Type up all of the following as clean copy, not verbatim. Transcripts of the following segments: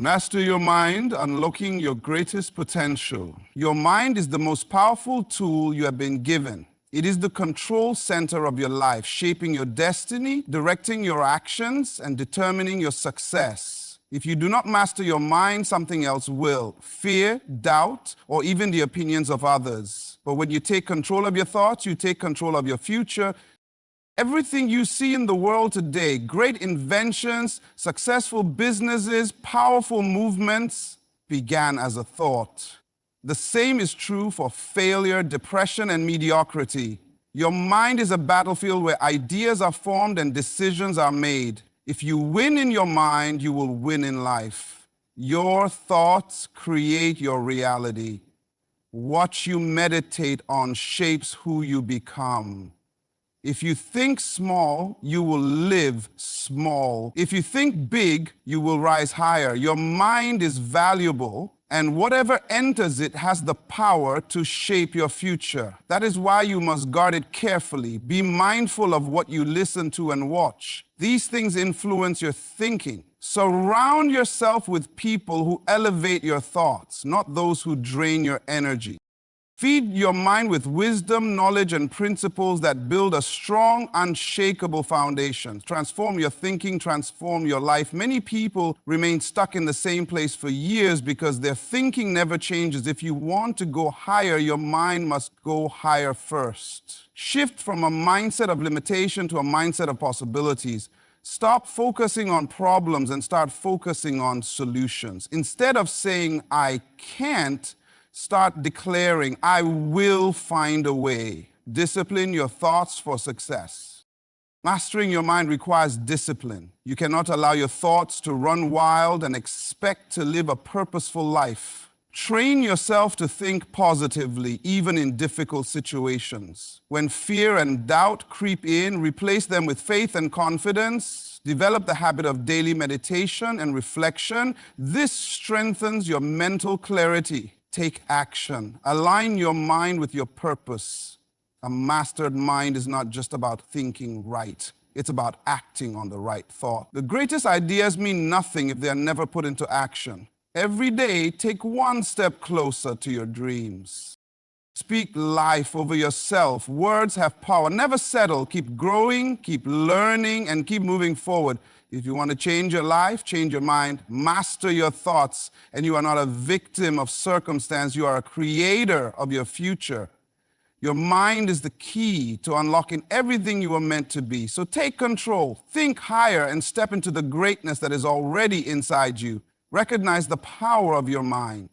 Master your mind, unlocking your greatest potential. Your mind is the most powerful tool you have been given. It is the control center of your life, shaping your destiny, directing your actions, and determining your success. If you do not master your mind, something else will. Fear, doubt, or even the opinions of others. But when you take control of your thoughts, you take control of your future. Everything you see in the world today, great inventions, successful businesses, powerful movements, began as a thought. The same is true for failure, depression, and mediocrity. Your mind is a battlefield where ideas are formed and decisions are made. If you win in your mind, you will win in life. Your thoughts create your reality. What you meditate on shapes who you become. If you think small, you will live small. If you think big, you will rise higher. Your mind is valuable, and whatever enters it has the power to shape your future. That is why you must guard it carefully. Be mindful of what you listen to and watch. These things influence your thinking. Surround yourself with people who elevate your thoughts, not those who drain your energy. Feed your mind with wisdom, knowledge, and principles that build a strong, unshakable foundation. Transform your thinking, transform your life. Many people remain stuck in the same place for years because their thinking never changes. If you want to go higher, your mind must go higher first. Shift from a mindset of limitation to a mindset of possibilities. Stop focusing on problems and start focusing on solutions. Instead of saying, I can't, start declaring, I will find a way. Discipline your thoughts for success. Mastering your mind requires discipline. You cannot allow your thoughts to run wild and expect to live a purposeful life. Train yourself to think positively, even in difficult situations. When fear and doubt creep in, replace them with faith and confidence. Develop the habit of daily meditation and reflection. This strengthens your mental clarity. Take action. Align your mind with your purpose. A mastered mind is not just about thinking right. It's about acting on the right thought. The greatest ideas mean nothing if they are never put into action. Every day, take one step closer to your dreams. Speak life over yourself. Words have power. Never settle. Keep growing, keep learning, and keep moving forward. If you want to change your life, change your mind, master your thoughts, and you are not a victim of circumstance, you are a creator of your future. Your mind is the key to unlocking everything you were meant to be. So take control, think higher, and step into the greatness that is already inside you. Recognize the power of your mind.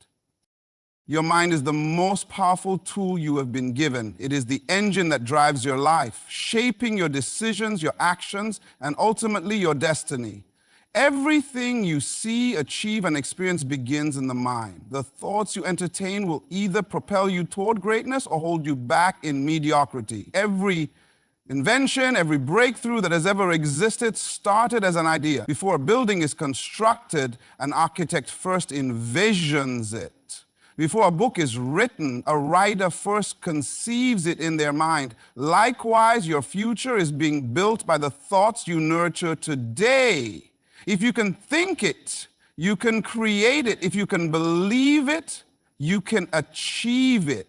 Your mind is the most powerful tool you have been given. It is the engine that drives your life, shaping your decisions, your actions, and ultimately your destiny. Everything you see, achieve, and experience begins in the mind. The thoughts you entertain will either propel you toward greatness or hold you back in mediocrity. Every invention, every breakthrough that has ever existed started as an idea. Before a building is constructed, an architect first envisions it. Before a book is written, a writer first conceives it in their mind. Likewise, your future is being built by the thoughts you nurture today. If you can think it, you can create it. If you can believe it, you can achieve it.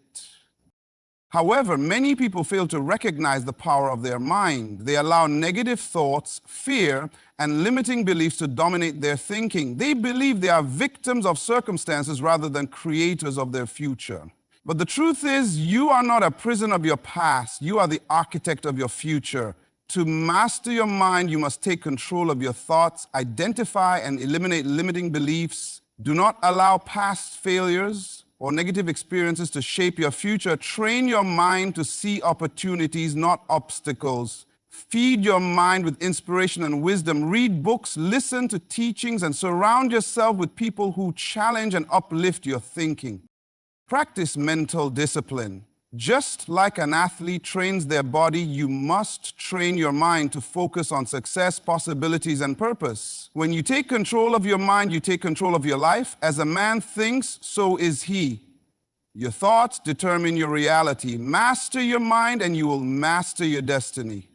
However, many people fail to recognize the power of their mind. They allow negative thoughts, fear, and limiting beliefs to dominate their thinking. They believe they are victims of circumstances rather than creators of their future. But the truth is, you are not a prisoner of your past. You are the architect of your future. To master your mind, you must take control of your thoughts, identify and eliminate limiting beliefs. Do not allow past failures or negative experiences to shape your future. Train your mind to see opportunities, not obstacles. Feed your mind with inspiration and wisdom. Read books, listen to teachings, and surround yourself with people who challenge and uplift your thinking. Practice mental discipline. Just like an athlete trains their body, you must train your mind to focus on success, possibilities, and purpose. When you take control of your mind, you take control of your life. As a man thinks, so is he. Your thoughts determine your reality. Master your mind, and you will master your destiny.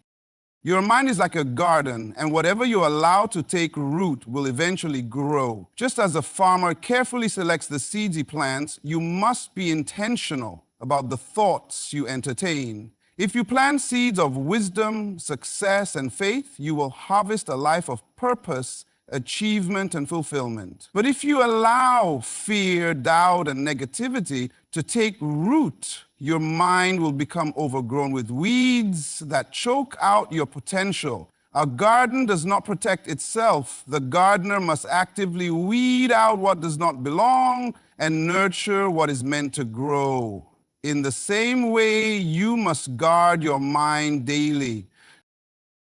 Your mind is like a garden, and whatever you allow to take root will eventually grow. Just as a farmer carefully selects the seeds he plants, you must be intentional about the thoughts you entertain. If you plant seeds of wisdom, success, and faith, you will harvest a life of purpose, achievement, and fulfillment. But if you allow fear, doubt, and negativity to take root, your mind will become overgrown with weeds that choke out your potential. A garden does not protect itself. The gardener must actively weed out what does not belong and nurture what is meant to grow. In the same way, you must guard your mind daily.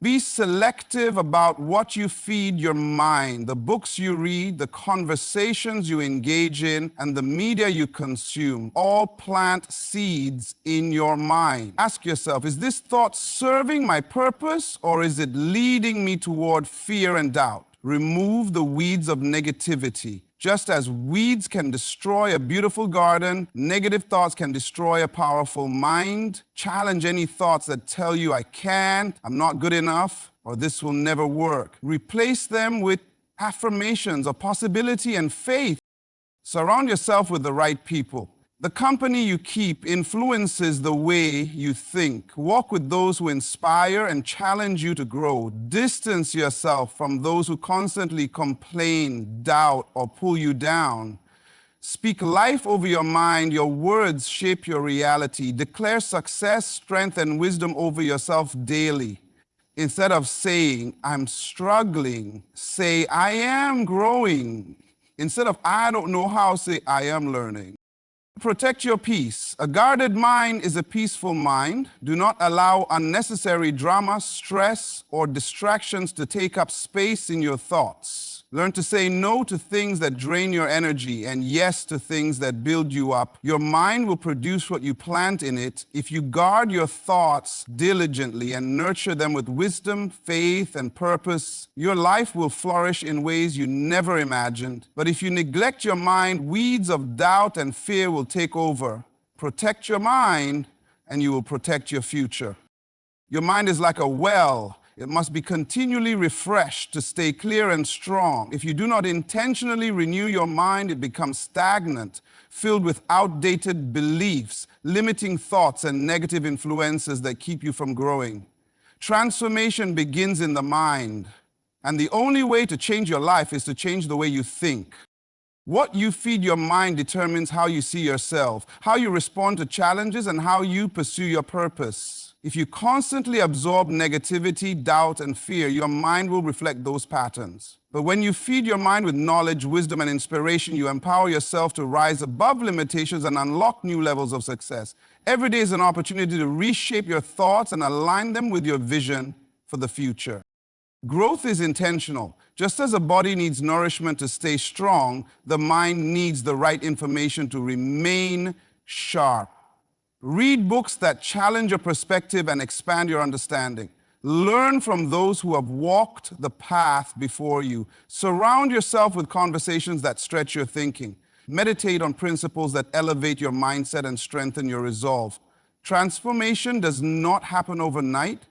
Be selective about what you feed your mind, the books you read, the conversations you engage in, and the media you consume. All plant seeds in your mind. Ask yourself, is this thought serving my purpose, or is it leading me toward fear and doubt? Remove the weeds of negativity. Just as weeds can destroy a beautiful garden, negative thoughts can destroy a powerful mind. Challenge any thoughts that tell you, I can't, I'm not good enough, or this will never work. Replace them with affirmations of possibility and faith. Surround yourself with the right people. The company you keep influences the way you think. Walk with those who inspire and challenge you to grow. Distance yourself from those who constantly complain, doubt, or pull you down. Speak life over your mind. Your words shape your reality. Declare success, strength, and wisdom over yourself daily. Instead of saying, I'm struggling, say, I am growing. Instead of, I don't know how, say, I am learning. Protect your peace. A guarded mind is a peaceful mind. Do not allow unnecessary drama, stress, or distractions to take up space in your thoughts. Learn to say no to things that drain your energy and yes to things that build you up. Your mind will produce what you plant in it. If you guard your thoughts diligently and nurture them with wisdom, faith, and purpose, your life will flourish in ways you never imagined. But if you neglect your mind, weeds of doubt and fear will take over. Protect your mind, and you will protect your future. Your mind is like a well. It must be continually refreshed to stay clear and strong. If you do not intentionally renew your mind, it becomes stagnant, filled with outdated beliefs, limiting thoughts, and negative influences that keep you from growing. Transformation begins in the mind, and the only way to change your life is to change the way you think. What you feed your mind determines how you see yourself, how you respond to challenges, and how you pursue your purpose. If you constantly absorb negativity, doubt, and fear, your mind will reflect those patterns. But when you feed your mind with knowledge, wisdom, and inspiration, you empower yourself to rise above limitations and unlock new levels of success. Every day is an opportunity to reshape your thoughts and align them with your vision for the future. Growth is intentional. Just as a body needs nourishment to stay strong, the mind needs the right information to remain sharp. Read books that challenge your perspective and expand your understanding. Learn from those who have walked the path before you. Surround yourself with conversations that stretch your thinking. Meditate on principles that elevate your mindset and strengthen your resolve. Transformation does not happen overnight,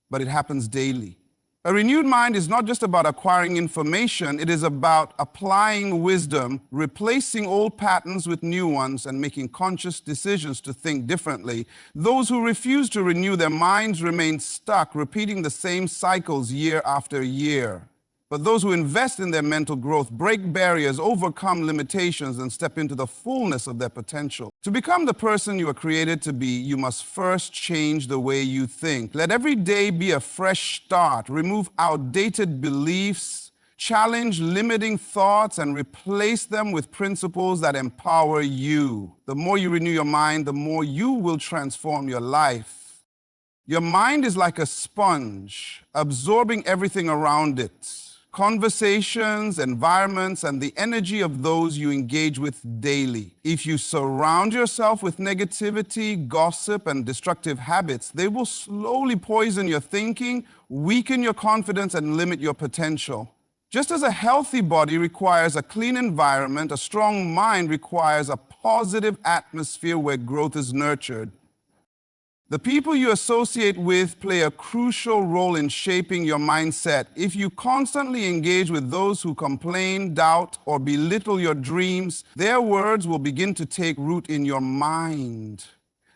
but it happens daily. A renewed mind is not just about acquiring information, it is about applying wisdom, replacing old patterns with new ones, and making conscious decisions to think differently. Those who refuse to renew their minds remain stuck, repeating the same cycles year after year. But those who invest in their mental growth break barriers, overcome limitations, and step into the fullness of their potential. To become the person you are created to be, you must first change the way you think. Let every day be a fresh start. Remove outdated beliefs, challenge limiting thoughts, and replace them with principles that empower you. The more you renew your mind, the more you will transform your life. Your mind is like a sponge, absorbing everything around it. Conversations, environments, and the energy of those you engage with daily. If you surround yourself with negativity, gossip, and destructive habits, they will slowly poison your thinking, weaken your confidence, and limit your potential. Just as a healthy body requires a clean environment, a strong mind requires a positive atmosphere where growth is nurtured. The people you associate with play a crucial role in shaping your mindset. If you constantly engage with those who complain, doubt, or belittle your dreams, their words will begin to take root in your mind.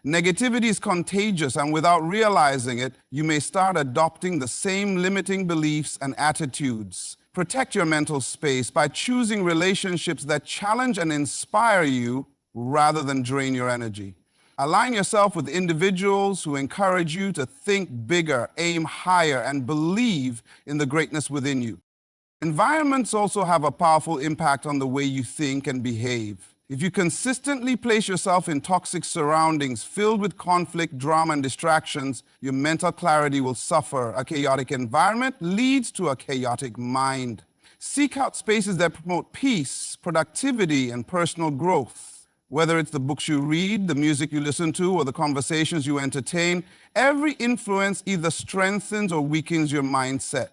Negativity is contagious, and without realizing it, you may start adopting the same limiting beliefs and attitudes. Protect your mental space by choosing relationships that challenge and inspire you rather than drain your energy. Align yourself with individuals who encourage you to think bigger, aim higher, and believe in the greatness within you. Environments also have a powerful impact on the way you think and behave. If you consistently place yourself in toxic surroundings filled with conflict, drama, and distractions, your mental clarity will suffer. A chaotic environment leads to a chaotic mind. Seek out spaces that promote peace, productivity, and personal growth. Whether it's the books you read, the music you listen to, or the conversations you entertain, every influence either strengthens or weakens your mindset.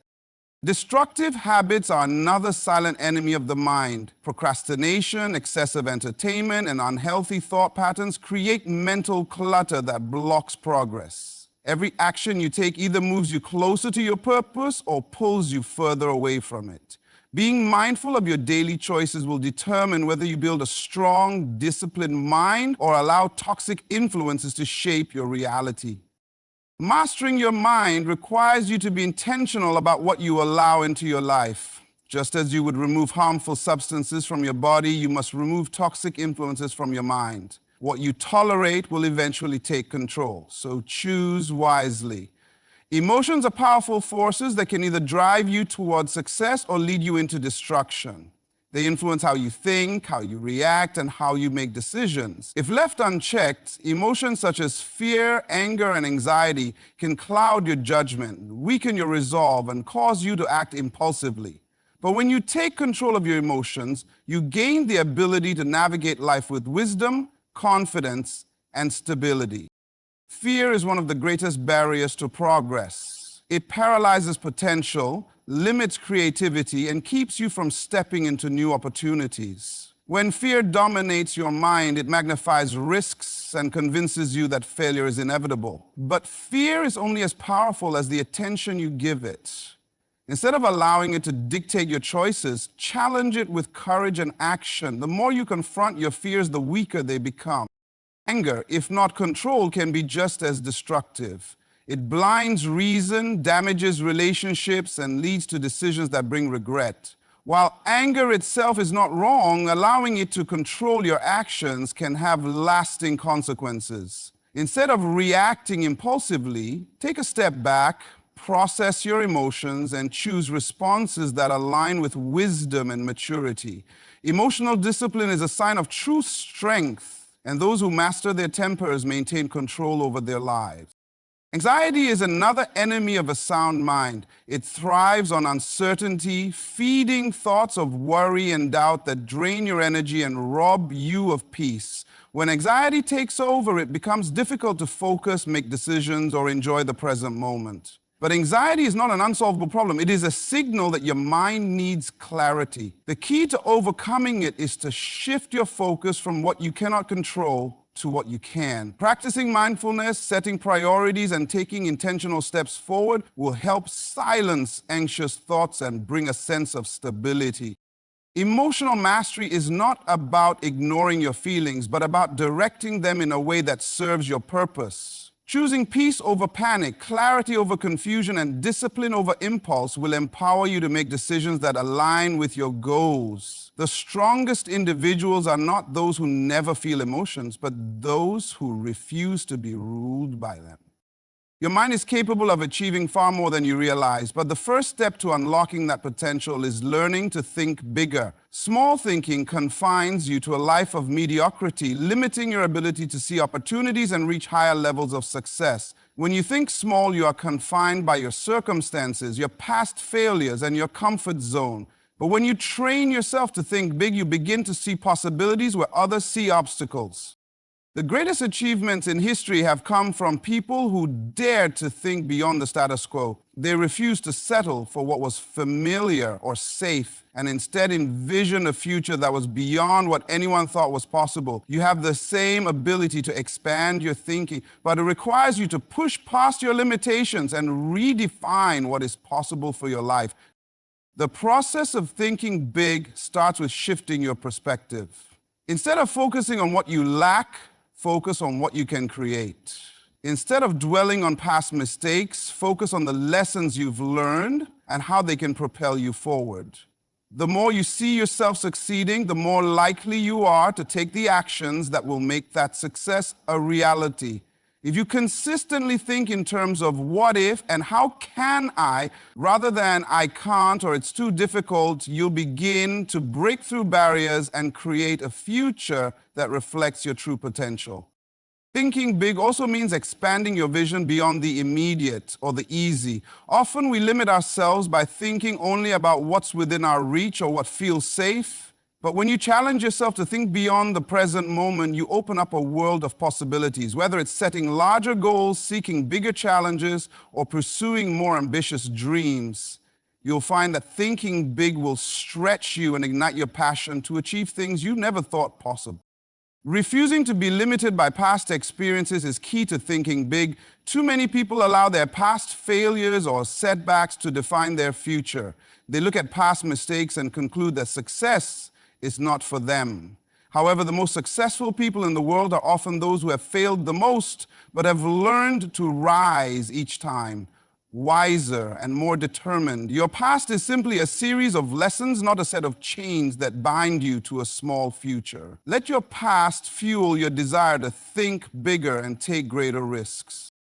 Destructive habits are another silent enemy of the mind. Procrastination, excessive entertainment, and unhealthy thought patterns create mental clutter that blocks progress. Every action you take either moves you closer to your purpose or pulls you further away from it. Being mindful of your daily choices will determine whether you build a strong, disciplined mind or allow toxic influences to shape your reality. Mastering your mind requires you to be intentional about what you allow into your life. Just as you would remove harmful substances from your body, you must remove toxic influences from your mind. What you tolerate will eventually take control, so choose wisely. Emotions are powerful forces that can either drive you towards success or lead you into destruction. They influence how you think, how you react, and how you make decisions. If left unchecked, emotions such as fear, anger, and anxiety can cloud your judgment, weaken your resolve, and cause you to act impulsively. But when you take control of your emotions, you gain the ability to navigate life with wisdom, confidence, and stability. Fear is one of the greatest barriers to progress. It paralyzes potential, limits creativity, and keeps you from stepping into new opportunities. When fear dominates your mind, it magnifies risks and convinces you that failure is inevitable. But fear is only as powerful as the attention you give it. Instead of allowing it to dictate your choices, challenge it with courage and action. The more you confront your fears, the weaker they become. Anger, if not controlled, can be just as destructive. It blinds reason, damages relationships, and leads to decisions that bring regret. While anger itself is not wrong, allowing it to control your actions can have lasting consequences. Instead of reacting impulsively, take a step back, process your emotions, and choose responses that align with wisdom and maturity. Emotional discipline is a sign of true strength, and those who master their tempers maintain control over their lives. Anxiety is another enemy of a sound mind. It thrives on uncertainty, feeding thoughts of worry and doubt that drain your energy and rob you of peace. When anxiety takes over, it becomes difficult to focus, make decisions, or enjoy the present moment. But anxiety is not an unsolvable problem. It is a signal that your mind needs clarity. The key to overcoming it is to shift your focus from what you cannot control to what you can. Practicing mindfulness, setting priorities, and taking intentional steps forward will help silence anxious thoughts and bring a sense of stability. Emotional mastery is not about ignoring your feelings, but about directing them in a way that serves your purpose. Choosing peace over panic, clarity over confusion, and discipline over impulse will empower you to make decisions that align with your goals. The strongest individuals are not those who never feel emotions, but those who refuse to be ruled by them. Your mind is capable of achieving far more than you realize, but the first step to unlocking that potential is learning to think bigger. Small thinking confines you to a life of mediocrity, limiting your ability to see opportunities and reach higher levels of success. When you think small, you are confined by your circumstances, your past failures, and your comfort zone. But when you train yourself to think big, you begin to see possibilities where others see obstacles. The greatest achievements in history have come from people who dared to think beyond the status quo. They refused to settle for what was familiar or safe and instead envisioned a future that was beyond what anyone thought was possible. You have the same ability to expand your thinking, but it requires you to push past your limitations and redefine what is possible for your life. The process of thinking big starts with shifting your perspective. Instead of focusing on what you lack, focus on what you can create. Instead of dwelling on past mistakes, focus on the lessons you've learned and how they can propel you forward. The more you see yourself succeeding, the more likely you are to take the actions that will make that success a reality. If you consistently think in terms of what if and how can I, rather than I can't or it's too difficult, you'll begin to break through barriers and create a future that reflects your true potential. Thinking big also means expanding your vision beyond the immediate or the easy. Often we limit ourselves by thinking only about what's within our reach or what feels safe. But when you challenge yourself to think beyond the present moment, you open up a world of possibilities, whether it's setting larger goals, seeking bigger challenges, or pursuing more ambitious dreams. You'll find that thinking big will stretch you and ignite your passion to achieve things you never thought possible. Refusing to be limited by past experiences is key to thinking big. Too many people allow their past failures or setbacks to define their future. They look at past mistakes and conclude that success is not for them. However, the most successful people in the world are often those who have failed the most, but have learned to rise each time, wiser and more determined. Your past is simply a series of lessons, not a set of chains that bind you to a small future. Let your past fuel your desire to think bigger and take greater risks.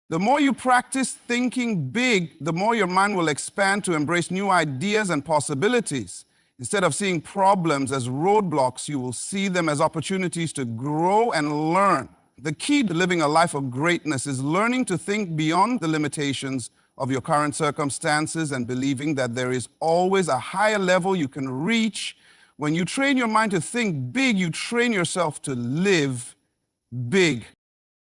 The more you practice thinking big, the more your mind will expand to embrace new ideas and possibilities. Instead of seeing problems as roadblocks, you will see them as opportunities to grow and learn. The key to living a life of greatness is learning to think beyond the limitations of your current circumstances and believing that there is always a higher level you can reach. When you train your mind to think big, you train yourself to live big.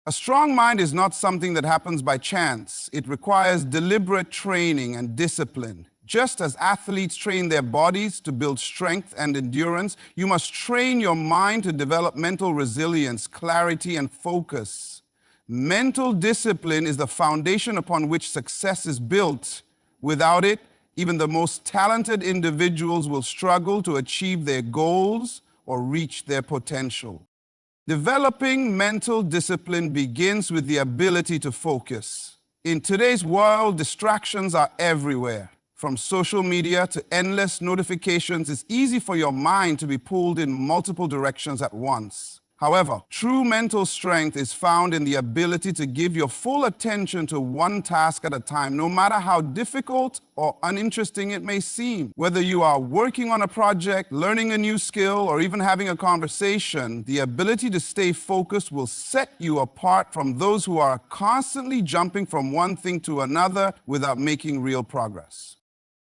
A strong mind is not something that happens by chance. It requires deliberate training and discipline. Just as athletes train their bodies to build strength and endurance, you must train your mind to develop mental resilience, clarity, and focus. Mental discipline is the foundation upon which success is built. Without it, even the most talented individuals will struggle to achieve their goals or reach their potential. Developing mental discipline begins with the ability to focus. In today's world, distractions are everywhere. From social media to endless notifications, it's easy for your mind to be pulled in multiple directions at once. However, true mental strength is found in the ability to give your full attention to one task at a time, no matter how difficult or uninteresting it may seem. Whether you are working on a project, learning a new skill, or even having a conversation, the ability to stay focused will set you apart from those who are constantly jumping from one thing to another without making real progress.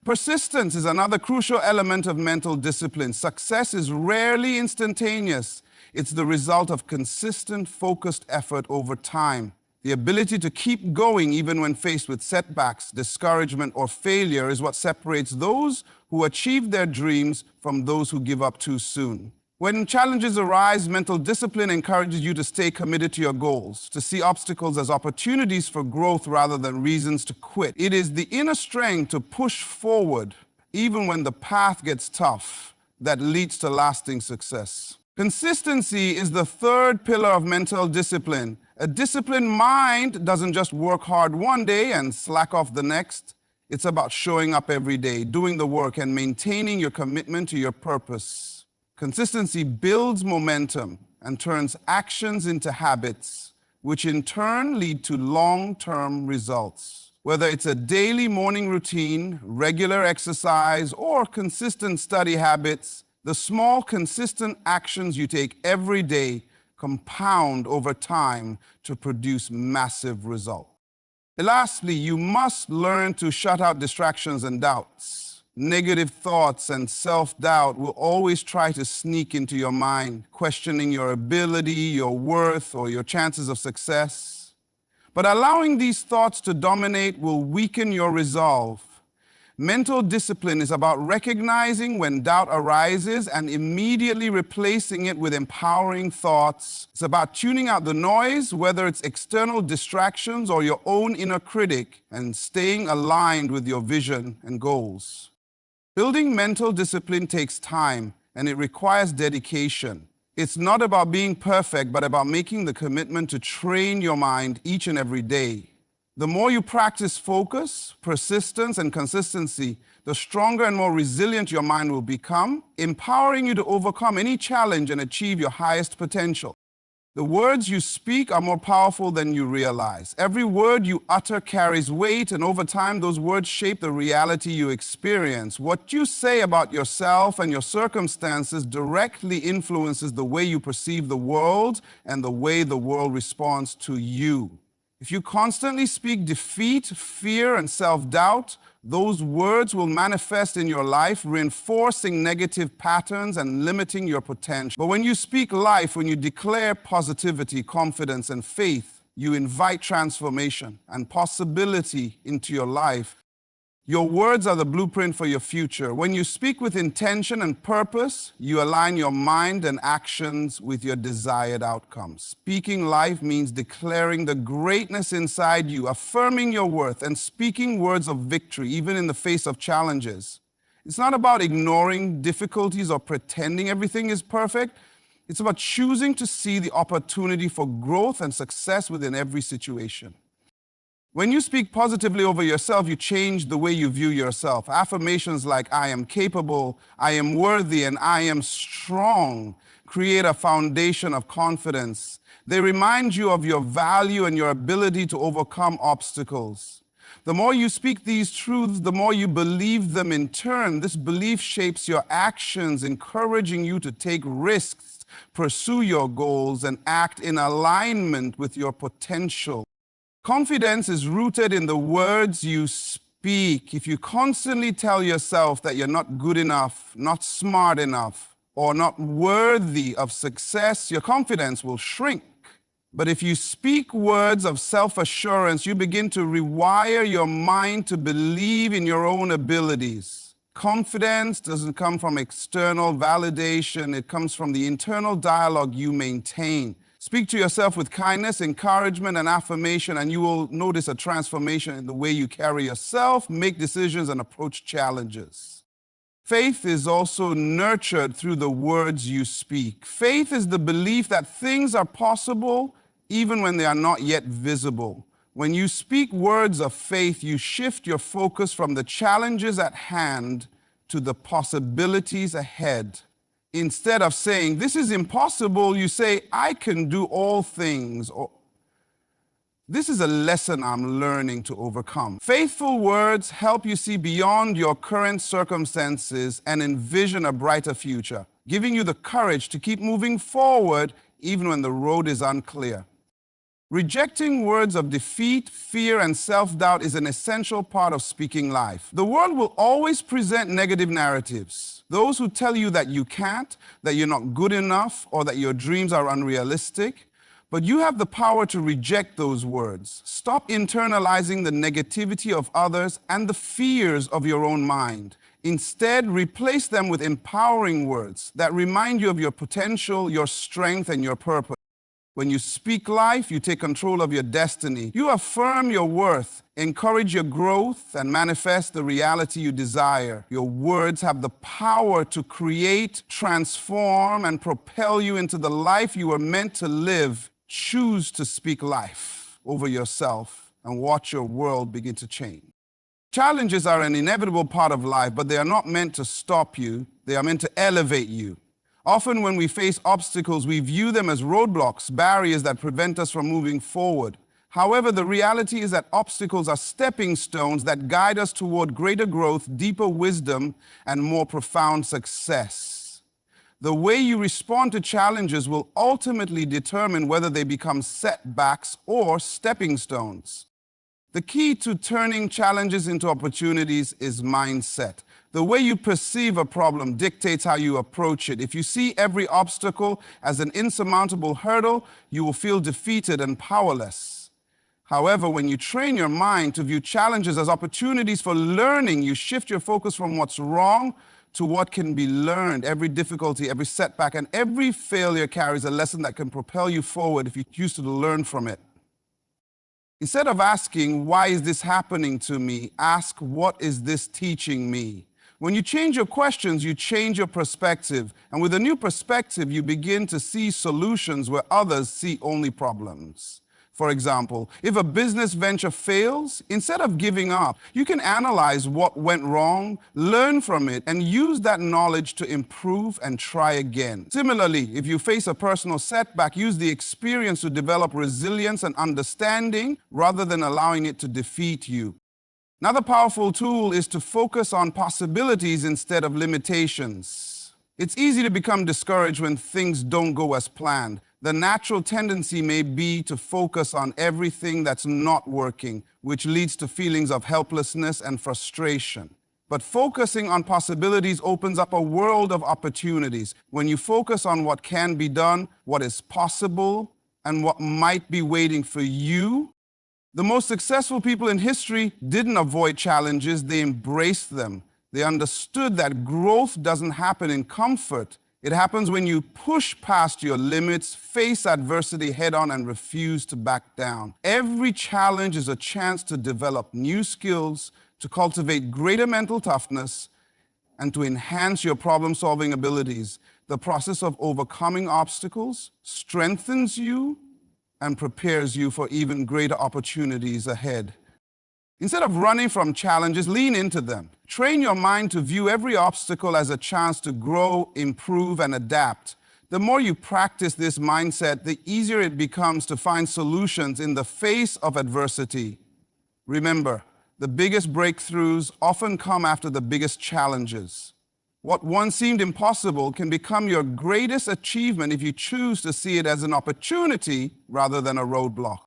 Persistence is another crucial element of mental discipline. Success is rarely instantaneous. It's the result of consistent, focused effort over time. The ability to keep going even when faced with setbacks, discouragement, or failure is what separates those who achieve their dreams from those who give up too soon. When challenges arise, mental discipline encourages you to stay committed to your goals, to see obstacles as opportunities for growth rather than reasons to quit. It is the inner strength to push forward, even when the path gets tough, that leads to lasting success. Consistency is the third pillar of mental discipline. A disciplined mind doesn't just work hard one day and slack off the next. It's about showing up every day, doing the work, and maintaining your commitment to your purpose. Consistency builds momentum and turns actions into habits, which in turn lead to long-term results. Whether it's a daily morning routine, regular exercise, or consistent study habits, the small, consistent actions you take every day compound over time to produce massive results. Lastly, you must learn to shut out distractions and doubts. Negative thoughts and self-doubt will always try to sneak into your mind, questioning your ability, your worth, or your chances of success. But allowing these thoughts to dominate will weaken your resolve. Mental discipline is about recognizing when doubt arises and immediately replacing it with empowering thoughts. It's about tuning out the noise, whether it's external distractions or your own inner critic, and staying aligned with your vision and goals. Building mental discipline takes time, and it requires dedication. It's not about being perfect, but about making the commitment to train your mind each and every day. The more you practice focus, persistence, and consistency, the stronger and more resilient your mind will become, empowering you to overcome any challenge and achieve your highest potential. The words you speak are more powerful than you realize. Every word you utter carries weight, and over time, those words shape the reality you experience. What you say about yourself and your circumstances directly influences the way you perceive the world and the way the world responds to you. If you constantly speak defeat, fear, and self-doubt, those words will manifest in your life, reinforcing negative patterns and limiting your potential. But when you speak life, when you declare positivity, confidence, and faith, you invite transformation and possibility into your life. Your words are the blueprint for your future. When you speak with intention and purpose, you align your mind and actions with your desired outcomes. Speaking life means declaring the greatness inside you, affirming your worth, and speaking words of victory, even in the face of challenges. It's not about ignoring difficulties or pretending everything is perfect. It's about choosing to see the opportunity for growth and success within every situation. When you speak positively over yourself, you change the way you view yourself. Affirmations like, I am capable, I am worthy, and I am strong create a foundation of confidence. They remind you of your value and your ability to overcome obstacles. The more you speak these truths, the more you believe them in turn. This belief shapes your actions, encouraging you to take risks, pursue your goals, and act in alignment with your potential. Confidence is rooted in the words you speak. If you constantly tell yourself that you're not good enough, not smart enough, or not worthy of success, your confidence will shrink. But if you speak words of self-assurance, you begin to rewire your mind to believe in your own abilities. Confidence doesn't come from external validation. It comes from the internal dialogue you maintain. Speak to yourself with kindness, encouragement, and affirmation, and you will notice a transformation in the way you carry yourself, make decisions, and approach challenges. Faith is also nurtured through the words you speak. Faith is the belief that things are possible even when they are not yet visible. When you speak words of faith, you shift your focus from the challenges at hand to the possibilities ahead. Instead of saying, this is impossible, you say, I can do all things, or this is a lesson I'm learning to overcome. Faithful words help you see beyond your current circumstances and envision a brighter future, giving you the courage to keep moving forward even when the road is unclear. Rejecting words of defeat, fear, and self-doubt is an essential part of speaking life. The world will always present negative narratives. Those who tell you that you can't, that you're not good enough, or that your dreams are unrealistic. But you have the power to reject those words. Stop internalizing the negativity of others and the fears of your own mind. Instead, replace them with empowering words that remind you of your potential, your strength, and your purpose. When you speak life, you take control of your destiny. You affirm your worth, encourage your growth, and manifest the reality you desire. Your words have the power to create, transform, and propel you into the life you were meant to live. Choose to speak life over yourself and watch your world begin to change. Challenges are an inevitable part of life, but they are not meant to stop you. They are meant to elevate you. Often when we face obstacles, we view them as roadblocks, barriers that prevent us from moving forward. However, the reality is that obstacles are stepping stones that guide us toward greater growth, deeper wisdom, and more profound success. The way you respond to challenges will ultimately determine whether they become setbacks or stepping stones. The key to turning challenges into opportunities is mindset. The way you perceive a problem dictates how you approach it. If you see every obstacle as an insurmountable hurdle, you will feel defeated and powerless. However, when you train your mind to view challenges as opportunities for learning, you shift your focus from what's wrong to what can be learned. Every difficulty, every setback, and every failure carries a lesson that can propel you forward if you choose to learn from it. Instead of asking, why is this happening to me? Ask, what is this teaching me? When you change your questions, you change your perspective. And with a new perspective, you begin to see solutions where others see only problems. For example, if a business venture fails, instead of giving up, you can analyze what went wrong, learn from it, and use that knowledge to improve and try again. Similarly, if you face a personal setback, use the experience to develop resilience and understanding rather than allowing it to defeat you. Another powerful tool is to focus on possibilities instead of limitations. It's easy to become discouraged when things don't go as planned. The natural tendency may be to focus on everything that's not working, which leads to feelings of helplessness and frustration. But focusing on possibilities opens up a world of opportunities. When you focus on what can be done, what is possible, and what might be waiting for you, the most successful people in history didn't avoid challenges, they embraced them. They understood that growth doesn't happen in comfort. It happens when you push past your limits, face adversity head-on, and refuse to back down. Every challenge is a chance to develop new skills, to cultivate greater mental toughness, and to enhance your problem-solving abilities. The process of overcoming obstacles strengthens you and prepares you for even greater opportunities ahead. Instead of running from challenges, lean into them. Train your mind to view every obstacle as a chance to grow, improve, and adapt. The more you practice this mindset, the easier it becomes to find solutions in the face of adversity. Remember, the biggest breakthroughs often come after the biggest challenges. What once seemed impossible can become your greatest achievement if you choose to see it as an opportunity rather than a roadblock.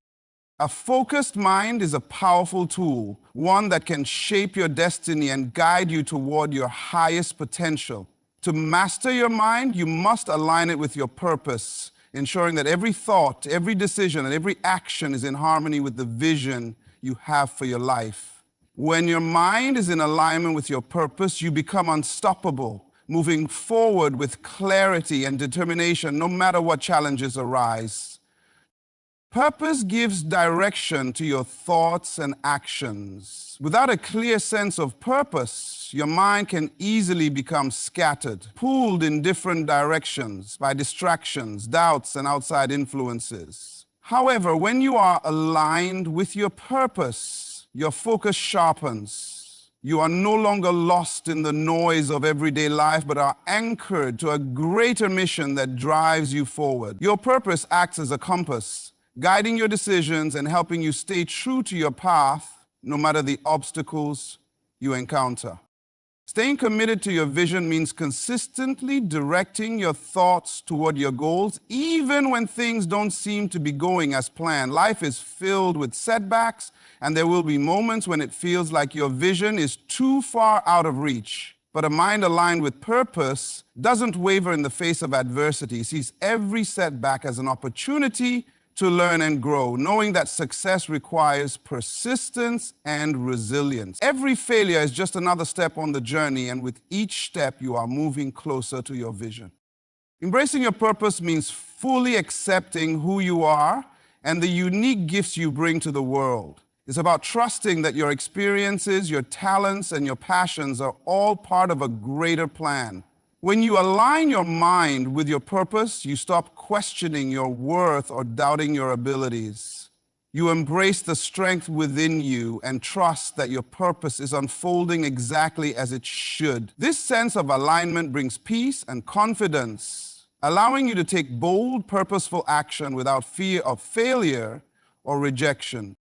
A focused mind is a powerful tool, one that can shape your destiny and guide you toward your highest potential. To master your mind, you must align it with your purpose, ensuring that every thought, every decision, and every action is in harmony with the vision you have for your life. When your mind is in alignment with your purpose, you become unstoppable, moving forward with clarity and determination no matter what challenges arise. Purpose gives direction to your thoughts and actions. Without a clear sense of purpose, your mind can easily become scattered, pulled in different directions by distractions, doubts, and outside influences. However, when you are aligned with your purpose, your focus sharpens. You are no longer lost in the noise of everyday life, but are anchored to a greater mission that drives you forward. Your purpose acts as a compass, guiding your decisions and helping you stay true to your path, no matter the obstacles you encounter. Staying committed to your vision means consistently directing your thoughts toward your goals, even when things don't seem to be going as planned. Life is filled with setbacks, and there will be moments when it feels like your vision is too far out of reach. But a mind aligned with purpose doesn't waver in the face of adversity. It sees every setback as an opportunity to learn and grow, knowing that success requires persistence and resilience. Every failure is just another step on the journey, and with each step, you are moving closer to your vision. Embracing your purpose means fully accepting who you are and the unique gifts you bring to the world. It's about trusting that your experiences, your talents, and your passions are all part of a greater plan. When you align your mind with your purpose, you stop questioning your worth or doubting your abilities. You embrace the strength within you and trust that your purpose is unfolding exactly as it should. This sense of alignment brings peace and confidence, allowing you to take bold, purposeful action without fear of failure or rejection.